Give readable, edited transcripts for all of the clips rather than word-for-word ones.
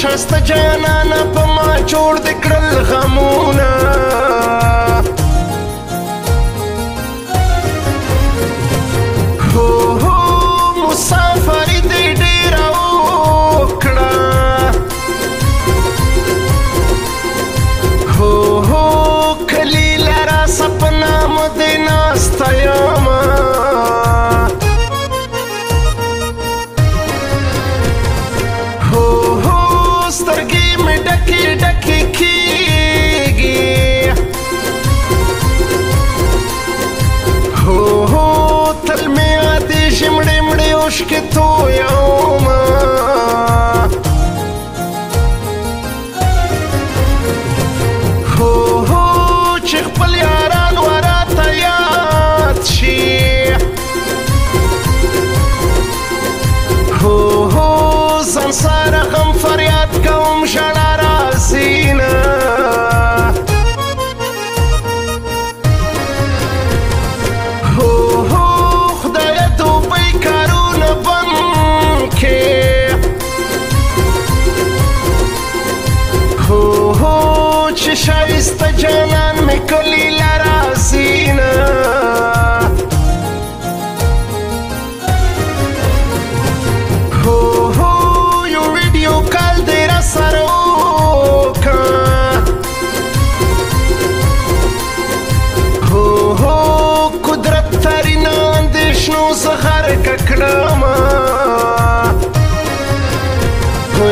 شست جانانا په ما جوړ د کړل غمونه مسافری دی ډیره وکړه کلی لرا سپنا مو دی ناسته یمه سترګې مې ډکې ډکې کېږي تل مې یادېږي مړې مړې اوښکې تویومه چې خپل یاران وراته یاد شي ځان سره غم فریاد کوم ژړا راځي نه خدایه دوبۍ کارونه بند کړې چې ښایسته جانان مې کلي له راځي نه یو ویډیو کال دې راسره وکړه قدرت ترینه اندېښنو زه غرقه کړمه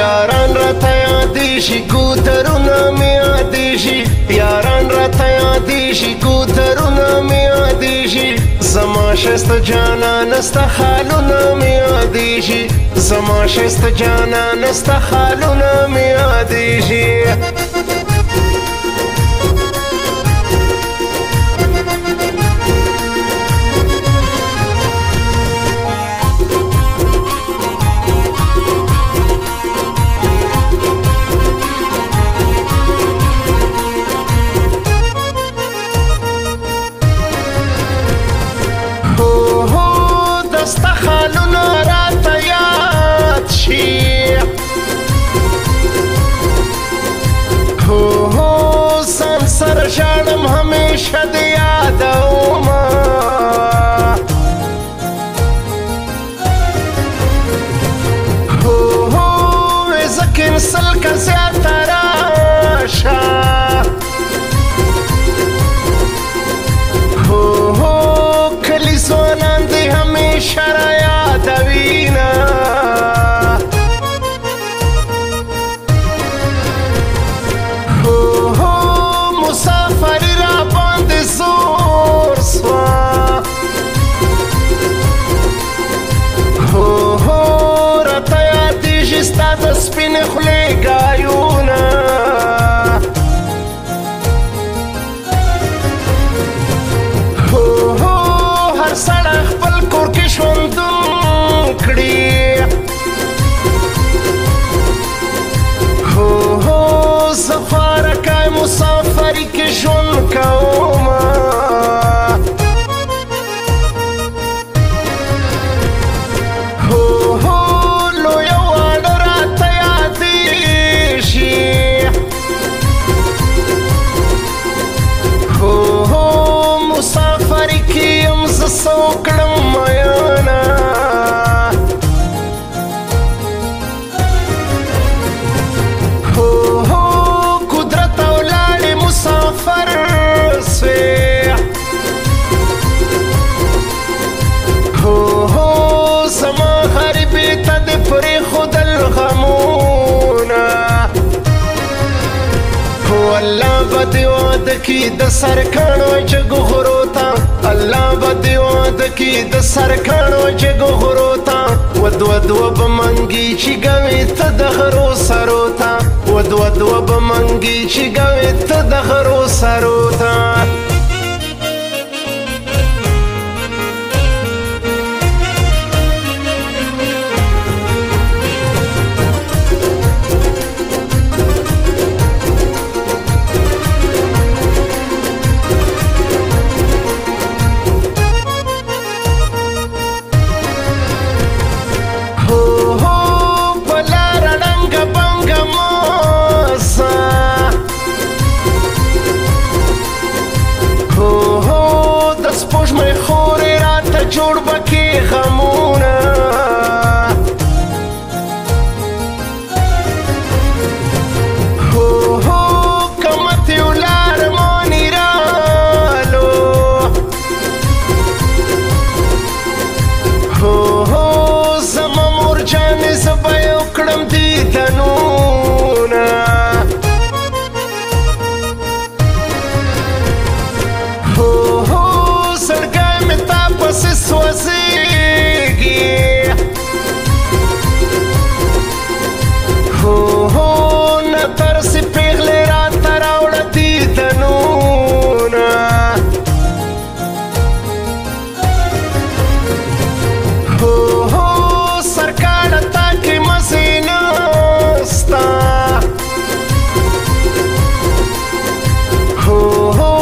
یاران راته یادېږي ګودرونه مې یادېږي یاران راته یادېږي ګودرونه مې یادېږي زما ښایسته جانانه ستا خالونه مې یادېږي زما ښایسته جانانه ستا خالونه مې یادېږي ستا خالونه راته یاد شي ځان سره ژاړم همیشه دې یادومه زه کینسل که زیاته راشه کلي ځوانان دې همیشه را یادوینه مسافري را باندې زور سوه راته یادېږي ستا د سپینې خولې ګایونه هر سړی خپل کور کې ژوندون کړي زه خوارکی مسافري کې ژوند کومه لویه واړه راته یادېږي مسافري کې یم زه څه وکړم میانه قدرت او لاړې مسافر سوې زما غریبۍ ته دې پرېښودل غمونه الله به دې واده کي د سرکاڼو جګو غرو ته الله به دې واده کي د سرکاڼو جګو غرو ته ودوه به منګي چې ګوې ته د غرو سرو ته ودوه به منګي چې ګوې ته د غرو سرو ته ترس پیغلې راته راوړه دیدنونه هو هو سرکاړه تا کې مزې نسته هو هو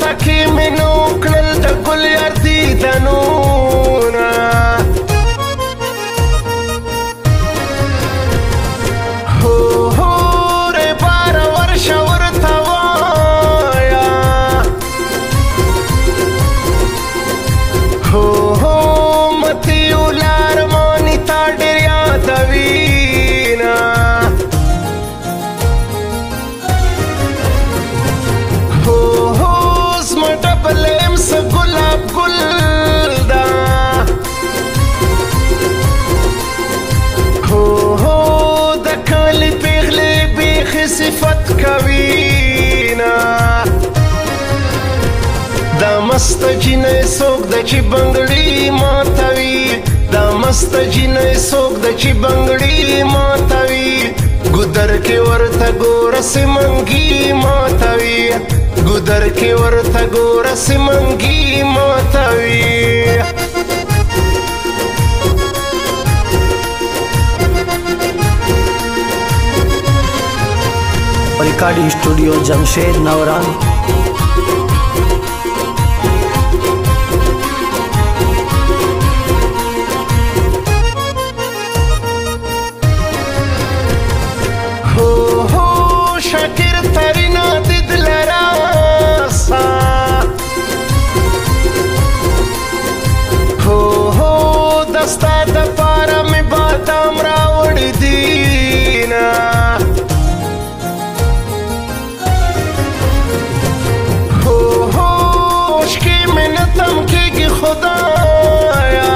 تکې مې نو کړل د ګل یار دیدنونه هو هو رې باره ورشه ورته وایه هو هو متیو لار مانی تا ډېر یادوینه هو هو زما ډبل ام څه ګلاب ګل ده هو هو د کلي پیغلې بیخي صفت کوینه دا مست جینۍ څوک ده چې بنګړي ماتوي دا مست جینۍ څوک ده چې بنګړي ماتوي ګودر کې ورته ګوره سمنګي ماتوي ګودر کې ورته ګوره سمنګي ماتوي recording studio Jamshed नवरान। हो हो शाकिर तरीना दिल रासा हो हो दस्ता द पारा में बादाम रावड़ी दीना हो हो उश्की मिन्नतम की खुदाया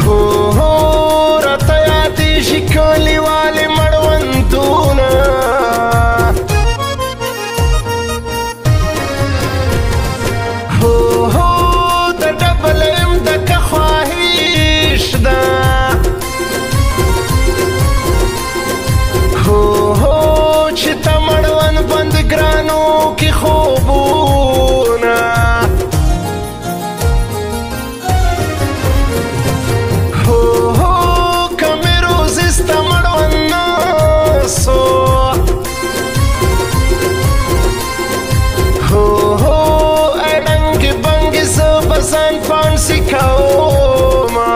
हो हो रतया देशी कोली वाले मड़वंतूना हो हो द डबल एम द ख्वाहिश दा हो हो चिता मड़वन बंद ग्रानों की खूबूना हो हो कमी रोज इस्तेमड़वन नासो हो हो अडंगी बंगी से बसन फांसी खाओमा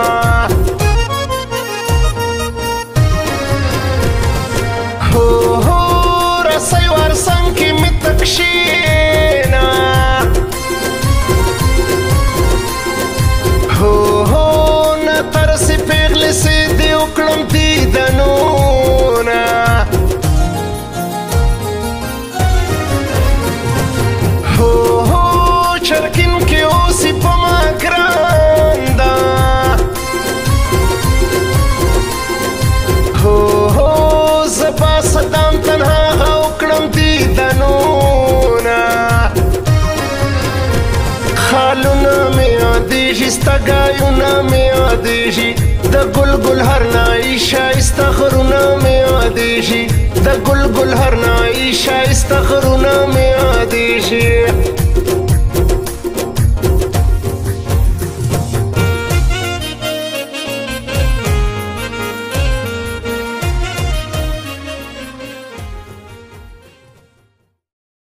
हो हो रसई वरसन की मितकशीना हो हो न तरसी पेगले से दे उकलम दीदनूना हो हो चरकिन के ओसी पमा ग्रांदा हो हो जबा सदाम तन्हा उकलम दीदनूना खालुना में आदेशी स्तगायुना में आदेशी द गुलगुल हरना ईशा इस्तखरुना में आदेशी द गुलगुल हरना ईशा इस्तखरुना में आदेशी